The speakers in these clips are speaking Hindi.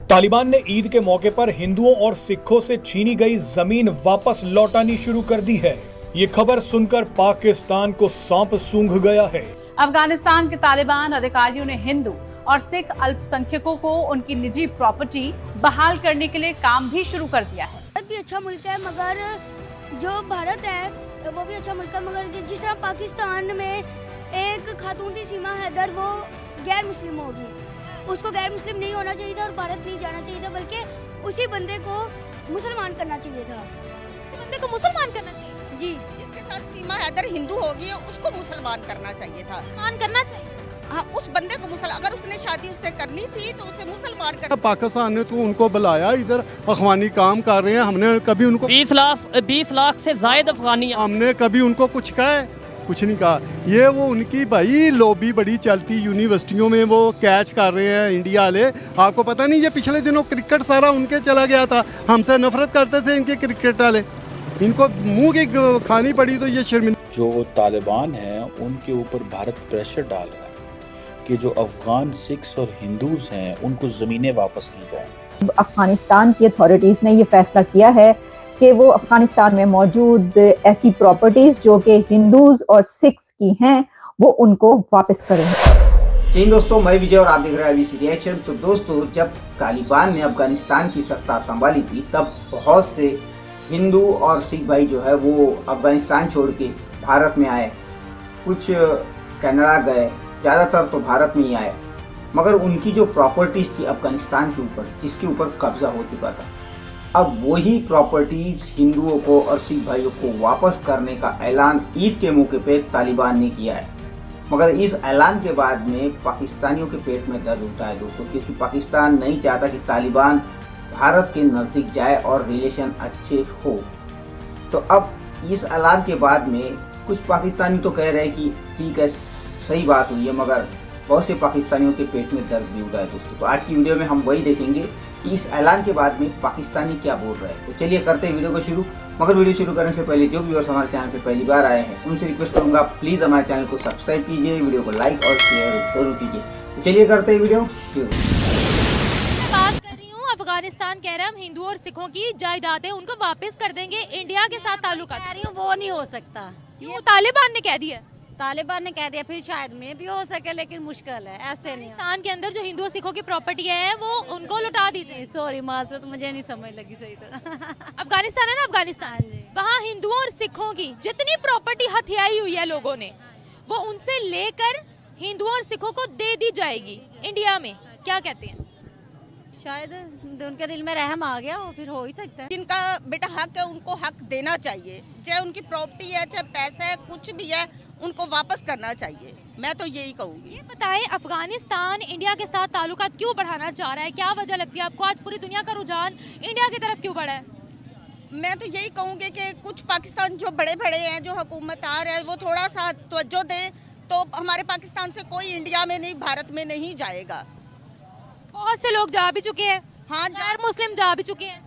तालिबान ने ईद के मौके पर हिंदुओं और सिखों से छीनी गई जमीन वापस लौटानी शुरू कर दी है। ये खबर सुनकर पाकिस्तान को सांप सूंघ गया है। अफगानिस्तान के तालिबान अधिकारियों ने हिंदू और सिख अल्पसंख्यकों को उनकी निजी प्रॉपर्टी बहाल करने के लिए काम भी शुरू कर दिया है। भारत भी अच्छा मुल्क है, मगर जो भारत है वो भी अच्छा मुल्क है, मगर जिस तरह पाकिस्तान में एक खातून थी सीमा हैदर, वो गैर मुस्लिम होगी, उसको गैर मुस्लिम नहीं होना चाहिए था और भारत नहीं जाना चाहिए था, बल्कि उसी बंदे को मुसलमान करना चाहिए था। उसी बंदे को मुसलमान करना चाहिए जी। जिसके साथ सीमा हैदर हिंदू होगी उसको मुसलमान करना चाहिए था। मुसलमान करना चाहिए। हाँ, उस बंदे को अगर उसने शादी उससे करनी थी तो उसे मुसलमान करना। पाकिस्तान ने तो उनको बुलाया, इधर अफगानी काम कर रहे हैं, हमने कभी उनको 20 लाख से ज्यादा अफगानी, हमने कभी उनको कुछ कहा है? कुछ नहीं कहा। ये वो उनकी भाई लॉबी बड़ी चलती, यूनिवर्सिटियों में वो कैच कर रहे हैं इंडिया वाले। आपको पता नहीं, ये पिछले दिनों क्रिकेट सारा उनके चला गया था, हमसे नफरत करते थे इनके क्रिकेट वाले, इनको मुंह की खानी पड़ी तो ये शर्मिंदा। जो तालिबान हैं उनके ऊपर भारत प्रेशर डाल रहा है कि जो अफगान सिख्स और हिंदूज हैं उनको ज़मीनें वापस की जाएं। अफगानिस्तान की अथॉरिटीज़ ने ये फैसला किया है कि वो अफगानिस्तान में मौजूद ऐसी प्रॉपर्टीज जो कि हिंदूज और सिख्स की हैं वो उनको वापस करेंगे। जी दोस्तों, मैं विजय और आप देख रहे हैं अभी रिएक्शन। तो दोस्तों, जब तालिबान ने अफगानिस्तान की सत्ता संभाली थी तब बहुत से हिंदू और सिख भाई जो है वो अफगानिस्तान छोड़ के भारत में आए, कुछ कनाडा गए, ज़्यादातर तो भारत में ही आए, मगर उनकी जो प्रॉपर्टीज़ थी अफगानिस्तान के ऊपर, जिसके ऊपर कब्जा हो चुका था, अब वही प्रॉपर्टीज़ हिंदुओं को और सिख भाइयों को वापस करने का ऐलान ईद के मौके पे तालिबान ने किया है। मगर इस ऐलान के बाद में पाकिस्तानियों के पेट में दर्द उठा है दोस्तों, क्योंकि पाकिस्तान नहीं चाहता कि तालिबान भारत के नज़दीक जाए और रिलेशन अच्छे हो। तो अब इस ऐलान के बाद में कुछ पाकिस्तानी तो कह रहे हैं कि ठीक है, सही बात हुई है, मगर बहुत से पाकिस्तानियों के पेट में दर्द भी उठा है दोस्तों। तो आज की वीडियो में हम वही देखेंगे कि इस ऐलान के बाद में पाकिस्तानी क्या बोल रहे हैं। तो चलिए करते हैं वीडियो को शुरू। मगर वीडियो शुरू करने से पहले जो व्यूअर्स हमारे चैनल पे पहली बार आए हैं उनसे रिक्वेस्ट करूंगा, प्लीज़ हमारे चैनल को सब्सक्राइब कीजिए, वीडियो को लाइक और शेयर जरूर कीजिए। तो चलिए करते हैं वीडियो शुरू। बात कर रही हूँ, अफगानिस्तान कह रहा है हम हिंदू और सिखों की जायदादें उनको वापस कर देंगे, इंडिया के साथ ताल्लुक। कह रही हूँ वो नहीं हो सकता। क्यों? तालिबान ने कह दिया। तालिबान ने कह दिया, फिर शायद में भी हो सके, लेकिन मुश्किल है, ऐसे नहीं। पाकिस्तान के अंदर जो हिंदू और सिखों की प्रॉपर्टी है वो उनको लौटा दीजिए। सॉरी माजरत, मुझे नहीं समझ लगी सही तरह। अफगानिस्तान है ना, अफगानिस्तान, वहाँ हिंदुओं और सिखों की जितनी प्रॉपर्टी हथियाई हुई है लोगों ने, वो उनसे लेकर हिंदुओं और सिखों को दे दी जाएगी इंडिया में। क्या कहते हैं? शायद उनके दिल में रहम आ गया हो, फिर हो ही सकता है। जिनका बेटा हक है उनको हक देना चाहिए, चाहे उनकी प्रॉपर्टी है, चाहे पैसा है, कुछ भी है, उनको वापस करना चाहिए। मैं तो यही कहूँगी। ये बताएं, अफगानिस्तान इंडिया के साथ ताल्लुकात क्यों बढ़ाना चाह रहा है? क्या वजह लगती है आपको? आज पूरी दुनिया का रुझान इंडिया की तरफ क्यों बढ़ा है? मैं तो यही कहूँगी कि कुछ पाकिस्तान जो बड़े बड़े हैं, जो हुकूमतदार है, वो थोड़ा सा तवज्जो दें तो हमारे पाकिस्तान से कोई इंडिया में नहीं, भारत में नहीं जाएगा। बहुत से लोग जा भी चुके हैं। हाँ, गैर मुस्लिम जा भी चुके हैं,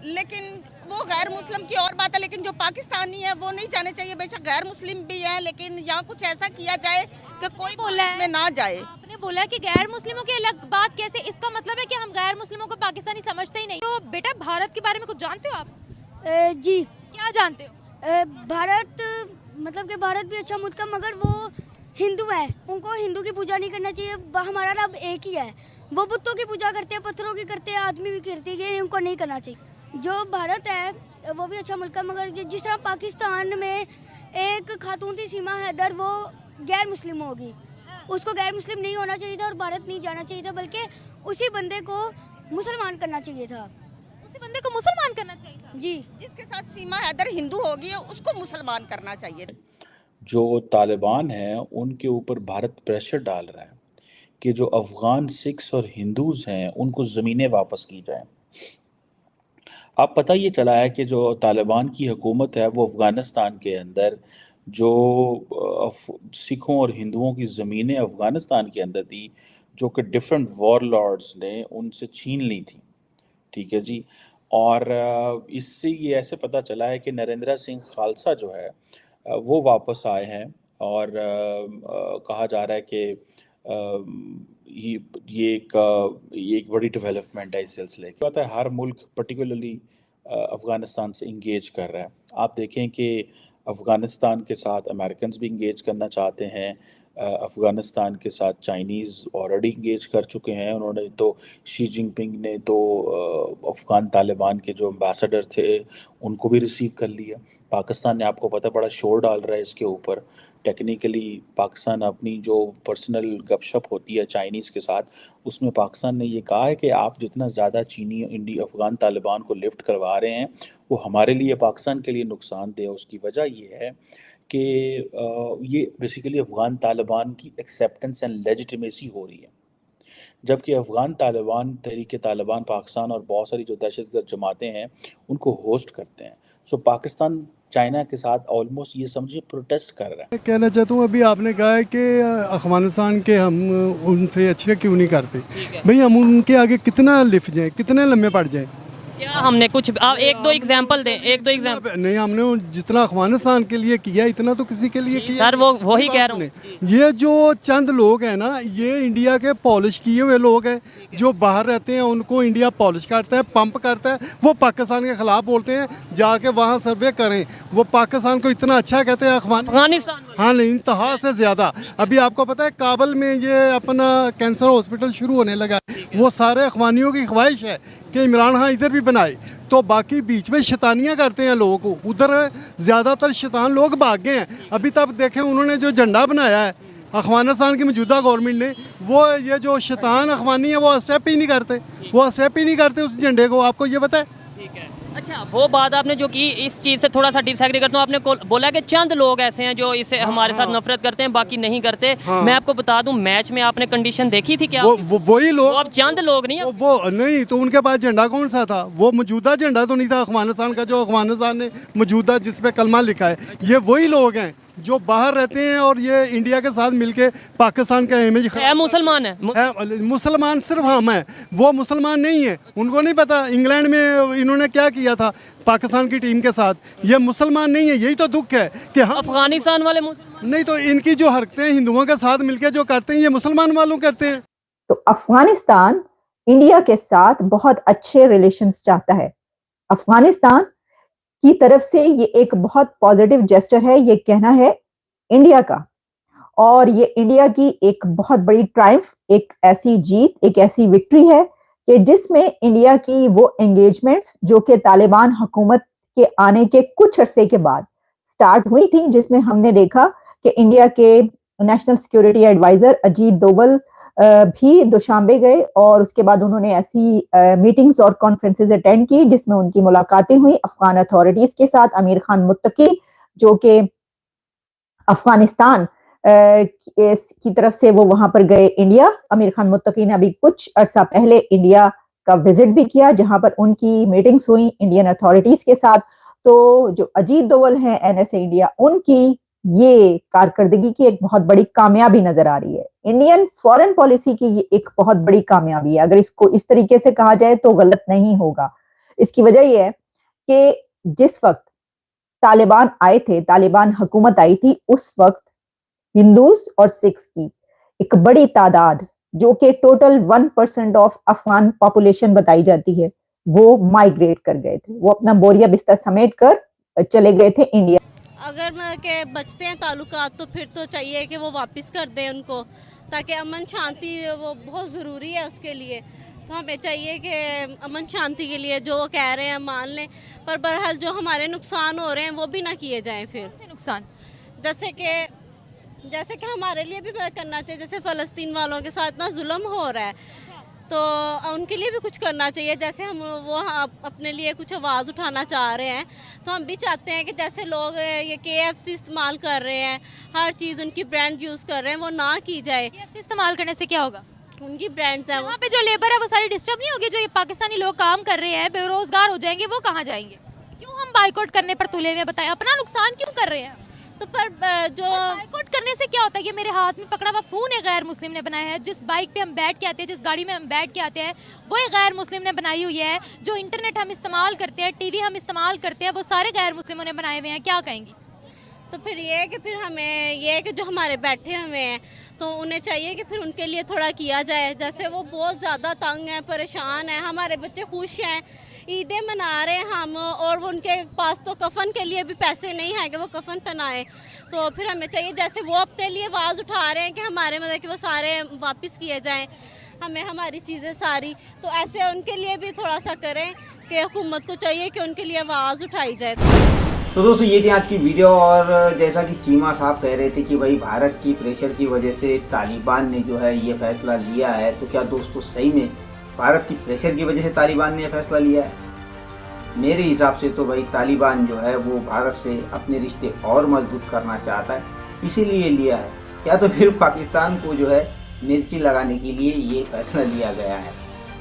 लेकिन वो गैर मुस्लिम की और बात है, लेकिन जो पाकिस्तानी है वो नहीं जाने चाहिए। बेशक गैर मुस्लिम भी है, लेकिन यहाँ कुछ ऐसा किया जाए कि कोई बोला है में ना जाए। आपने बोला कि गैर मुस्लिमों की अलग बात कैसे? इसका मतलब है कि हम गैर मुस्लिमों को पाकिस्तानी समझते ही नहीं। तो बेटा, भारत के बारे में कुछ जानते हो आप? जी। क्या जानते हो? भारत मतलब कि भारत भी अच्छा मुल्क है, मगर वो हिंदू है, उनको हिंदू की पूजा नहीं करना चाहिए। हमारा रब एक ही है, वो बुतों की पूजा करते हैं, पत्थरों की करते हैं, आदमी भी करते हैं, उनको नहीं करना चाहिए। जो भारत है वो भी अच्छा मुल्क है, मगर जिस तरह पाकिस्तान में एक खातून थी सीमा हैदर, वो गैर मुस्लिम होगी, उसको गैर मुस्लिम नहीं होना चाहिए था और भारत नहीं जाना चाहिए था, बल्कि उसी बंदे को मुसलमान करना चाहिए था। उसी बंदे को मुसलमान करना चाहिए था। जी। जिसके साथ सीमा हैदर हिंदू होगी उसको मुसलमान करना चाहिए। जो तालिबान हैं उनके ऊपर भारत प्रेशर डाल रहा है कि जो अफगान सिख्स और हिंदूज हैं उनको ज़मीनें वापस की जाएं। आप पता ये चला है कि जो तालिबान की हुकूमत है वो अफ़गानिस्तान के अंदर जो सिखों और हिंदुओं की ज़मीनें अफ़गानिस्तान के अंदर थी, जो कि डिफरेंट वॉर लॉर्ड्स ने उनसे छीन ली थी। ठीक है जी। और इससे ये ऐसे पता चला है कि नरेंद्र सिंह खालसा जो है वो वापस आए हैं और कहा जा रहा है कि ये एक बड़ी डेवलपमेंट है इस सिलसिले की। बात है, हर मुल्क पर्टिकुलरली अफ़गानिस्तान से इंगेज कर रहा है। आप देखें कि अफ़गानिस्तान के साथ अमेरिकन भी इंगेज करना चाहते हैं, अफ़गानिस्तान के साथ चाइनीज़ ऑलरेडी इंगेज कर चुके हैं। उन्होंने तो शी जिनपिंग ने तो अफ़गान तालिबान के जो एम्बेसडर थे उनको भी रिसीव कर लिया। पाकिस्तान ने, आपको पता, बड़ा शोर डाल रहा है इसके ऊपर। टेक्निकली पाकिस्तान अपनी जो पर्सनल गपशप होती है चाइनीज़ के साथ, उसमें पाकिस्तान ने ये कहा है कि आप जितना ज़्यादा चीनी अफ़गान तालिबान को लिफ्ट करवा रहे हैं वो हमारे लिए, पाकिस्तान के लिए नुकसानदेह है। उसकी वजह ये है कि ये बेसिकली अफ़गान तालिबान की एक्सेप्टेंस एंड लेजिटिमेसी हो रही है, जबकि अफ़गान तालिबान, तहरीक तालिबान पाकिस्तान और बहुत सारी जो दहशतगर्द जमातें हैं उनको होस्ट करते हैं। सो पाकिस्तान चाइना के साथ ऑलमोस्ट ये समझिए प्रोटेस्ट कर रहा है। कहना चाहता हूँ, अभी आपने कहा है कि अफ़गानिस्तान के हम उनसे अच्छे क्यों नहीं करते। भाई हम उनके आगे कितना लिफ्ट जाएँ, कितने लम्बे पड़ जाएँ। क्या हमने कुछ, आप एक दो एग्जांपल दें, एक दो एग्जांपल। नहीं, हमने जितना अफ़गानिस्तान के लिए किया इतना तो किसी के लिए किया सर, वो ही कह रहा हूँ। ये जो चंद लोग हैं ना, ये इंडिया के पॉलिश किए हुए लोग हैं जो बाहर रहते हैं, उनको इंडिया पॉलिश करता है, पंप करता है। वो पाकिस्तान के ख़िलाफ़ बोलते हैं, जाके वहाँ सर्वे करें। वो पाकिस्तान को इतना अच्छा कहते हैं अफ़गानिस्तान। हाँ, नहीं, इंतहा से ज़्यादा। अभी आपको पता है काबल में ये अपना कैंसर हॉस्पिटल शुरू होने लगा। वो सारे अफ़गानियों की ख्वाहिश है कि इमरान खान इधर भी बनाए, तो बाकी बीच में शैतानियाँ करते हैं लोगों को। उधर ज़्यादातर शैतान लोग भाग गए हैं। अभी तक देखें, उन्होंने जो झंडा बनाया है अफ़गानिस्तान की मौजूदा गवर्नमेंट ने, वो ये जो शैतान अफ़गानी है वो एक्सेप्ट ही नहीं करते, वो एक्सेप्ट ही नहीं करते उस झंडे को। आपको ये पता है? अच्छा, वो बात आपने जो की, इस चीज़ से थोड़ा सा डिसएग्री करता हूँ। आपने बोला कि चंद लोग ऐसे हैं जो इसे हमारे साथ नफरत करते हैं, बाकी नहीं करते। मैं आपको बता दूं, मैच में आपने कंडीशन देखी थी क्या? वही लोग, वो अब चंद लोग नहीं, वो नहीं तो उनके पास झंडा कौन सा था? वो मौजूदा झंडा तो नहीं था अफ़गानिस्तान का, जो अफ़गानिस्तान ने मौजूदा जिस पे कलमा लिखा है। ये वही लोग हैं जो बाहर रहते हैं और ये इंडिया के साथ मिलके पाकिस्तान का इमेज मुसलमान है। मुसलमान सिर्फ हम हैं, वो मुसलमान नहीं है। उनको नहीं पता इंग्लैंड में इन्होंने क्या किया था पाकिस्तान की टीम के साथ। ये मुसलमान नहीं है, यही तो दुख है कि हम अफगानिस्तान वाले मुसलमान नहीं, तो इनकी जो हरकतें हिंदुओं के साथ मिलके जो करते हैं ये मुसलमान वालों करते हैं। तो अफगानिस्तान इंडिया के साथ बहुत अच्छे रिलेशंस चाहता है। अफगानिस्तान की तरफ से ये एक बहुत पॉजिटिव जेस्चर है, ये कहना है इंडिया का, और ये इंडिया की एक बहुत बड़ी ट्रायम्फ, एक ऐसी जीत, एक ऐसी विक्ट्री है कि जिसमें इंडिया की वो एंगेजमेंट्स जो कि तालिबान हुकूमत के आने के कुछ अरसे के बाद स्टार्ट हुई थी, जिसमें हमने देखा कि इंडिया के national security adviser Ajit Doval भी दुशांबे गए और उसके बाद उन्होंने ऐसी मीटिंग्स और कॉन्फ्रेंसेस अटेंड की जिसमें उनकी मुलाकातें हुई अफगान अथॉरिटीज के साथ। अमीर खान मुत्तकी जो कि अफगानिस्तान की तरफ से वो वहां पर गए इंडिया। आमिर खान मुत्तकी ने अभी कुछ अरसा पहले इंडिया का विजिट भी किया जहां पर उनकी मीटिंग्स हुई इंडियन अथॉरिटीज के साथ। तो जो अजीत डोवल हैं एनएसए इंडिया, उनकी ये कारकर्दगी की एक बहुत बड़ी कामयाबी नजर आ रही है। इंडियन फॉरेन पॉलिसी की ये एक बहुत बड़ी कामयाबी है, अगर इसको इस तरीके से कहा जाए तो गलत नहीं होगा। इसकी वजह यह है कि जिस वक्त तालिबान आए थे, तालिबान हुकूमत आई थी, उस वक्त हिंदूज और सिख्स की एक बड़ी तादाद जो कि टोटल 1% ऑफ अफगान पॉपुलेशन बताई जाती है, वो माइग्रेट कर गए थे। वो अपना बोरिया बिस्तर समेट कर चले गए थे इंडिया। अगर के बचते हैं ताल्लुकात तो फिर तो चाहिए कि वो वापस कर दें उनको, ताकि अमन शांति वो बहुत ज़रूरी है उसके लिए। तो हमें चाहिए कि अमन शांति के लिए जो वो कह रहे हैं मान लें, पर बहरहाल जो हमारे नुकसान हो रहे हैं वो भी ना किए जाएं। फिर नुकसान जैसे कि हमारे लिए भी करना चाहिए, जैसे फ़लस्तीन वालों के साथ ना जुल्म हो रहा है तो उनके लिए भी कुछ करना चाहिए। जैसे हम वो अपने लिए कुछ आवाज़ उठाना चाह रहे हैं तो हम भी चाहते हैं कि जैसे लोग ये KFC इस्तेमाल कर रहे हैं, हर चीज़ उनकी ब्रांड यूज़ कर रहे हैं, वो ना की जाए। KFC इस्तेमाल करने से क्या होगा? उनकी ब्रांड्स हैं, वहाँ पे जो लेबर है वो सारी डिस्टर्ब नहीं होगी? जो ये पाकिस्तानी लोग काम कर रहे हैं बेरोजगार हो जाएंगे, वो कहाँ जाएंगे? क्यों हम बाइकआउट करने पर तुले हुए? बताएं, अपना नुकसान क्यों कर रहे हैं? तो पर जो बाइकआउट करने से क्या होता है? ये मेरे हाथ में पकड़ा हुआ फ़ोन है गैर मुस्लिम ने बनाया है। जिस बाइक पे हम बैठ के आते हैं, जिस गाड़ी में हम बैठ के आते हैं, वो एक गैर मुस्लिम ने बनाई हुई है। जो इंटरनेट हम इस्तेमाल करते हैं, TV हम इस्तेमाल करते हैं, वो सारे गैर मुस्लिमों ने बनाए हुए हैं। क्या कहेंगी? तो फिर ये है कि फिर हमें ये है कि जो हमारे बैठे हुए हैं तो उन्हें चाहिए कि फिर उनके लिए थोड़ा किया जाए। जैसे वो बहुत ज़्यादा तंग हैं, परेशान हैं, हमारे बच्चे खुश हैं, ईदें मना रहे हैं हम, और वो उनके पास तो कफन के लिए भी पैसे नहीं है कि वो कफन पहनाए। तो फिर हमें चाहिए, जैसे वो अपने लिए आवाज़ उठा रहे हैं कि हमारे मतलब कि वो सारे वापस किए जाएँ, हमें हमारी चीज़ें सारी, तो ऐसे उनके लिए भी थोड़ा सा करें कि हुकूमत को चाहिए कि उनके लिए आवाज़ उठाई जाए। तो दोस्तों ये थी आज की वीडियो। और जैसा कि चीमा साहब कह रहे थे कि भाई भारत की प्रेशर की वजह से तालिबान ने जो है ये फैसला लिया है, तो क्या दोस्तों सही में भारत की प्रेशर की वजह से तालिबान ने यह फैसला लिया है? मेरे हिसाब से तो भाई तालिबान जो है वो भारत से अपने रिश्ते और मजबूत करना चाहता है, इसीलिए लिया है। या तो फिर पाकिस्तान को जो है मिर्ची लगाने के लिए ये फैसला लिया गया है,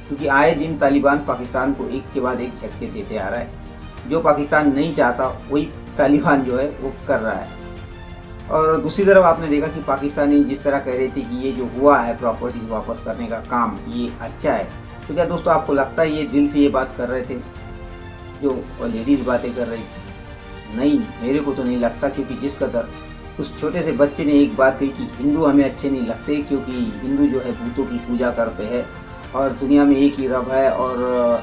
क्योंकि आए दिन तालिबान पाकिस्तान को एक के बाद एक झटके देते आ रहा है। जो पाकिस्तान नहीं चाहता वही तालिबान जो है वो कर रहा है। और दूसरी तरफ आपने देखा कि पाकिस्तानी जिस तरह कह रहे थे कि ये जो हुआ है प्रॉपर्टीज वापस करने का काम, ये अच्छा है, तो क्या दोस्तों आपको लगता है ये दिल से ये बात कर रहे थे जो लेडीज़ बातें कर रही थी? नहीं, मेरे को तो नहीं लगता, क्योंकि जिस कदर उस छोटे से बच्चे ने एक बात कही कि हिंदू हमें अच्छे नहीं लगते क्योंकि हिंदू जो है भूतों की पूजा करते हैं और दुनिया में एक ही रब है और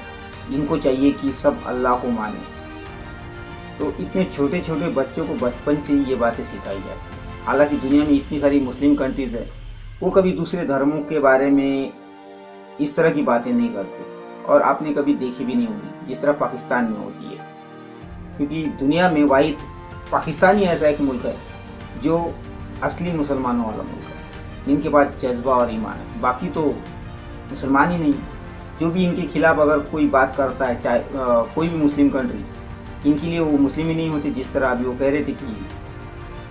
इनको चाहिए कि सब अल्लाह को माने। तो इतने छोटे छोटे बच्चों को बचपन से ही ये बातें सिखाई जाती हैं। हालांकि दुनिया में इतनी सारी मुस्लिम कंट्रीज़ है, वो कभी दूसरे धर्मों के बारे में इस तरह की बातें नहीं करते, और आपने कभी देखी भी नहीं होगी जिस तरह पाकिस्तान में होती है। क्योंकि दुनिया में वाहिद पाकिस्तान ही ऐसा एक मुल्क है जो असली मुसलमानों वाला मुल्क है, जिनके पास जज्बा और ईमान है। बाकी तो मुसलमान ही नहीं। जो भी इनके खिलाफ अगर कोई बात करता है, चाहे कोई भी मुस्लिम कंट्री, इनके लिए वो मुस्लिम ही नहीं होते। जिस तरह अभी वो कह रहे थे कि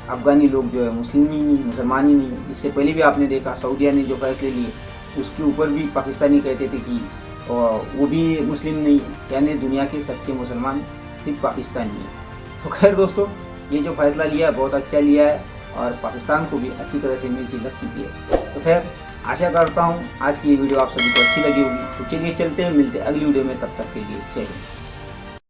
अफगानी लोग जो है मुस्लिम ही नहीं, मुसलमान ही नहीं। इससे पहले भी आपने देखा सऊदीया ने जो फैसले लिए उसके ऊपर भी पाकिस्तानी कहते थे कि वो भी मुस्लिम नहीं है, यानी दुनिया के सच्चे मुसलमान सिर्फ पाकिस्तानी है। तो खैर दोस्तों, ये जो फैसला लिया है बहुत अच्छा लिया है और पाकिस्तान को भी अच्छी तरह से मिर्ची लग चुकी है। तो खैर आशा करता हूँ आज की ये वीडियो आप सभी को अच्छी लगी होगी। तो चलिए चलते हैं, मिलते हैं अगली वीडियो में, तब तक के लिए जय हिंद।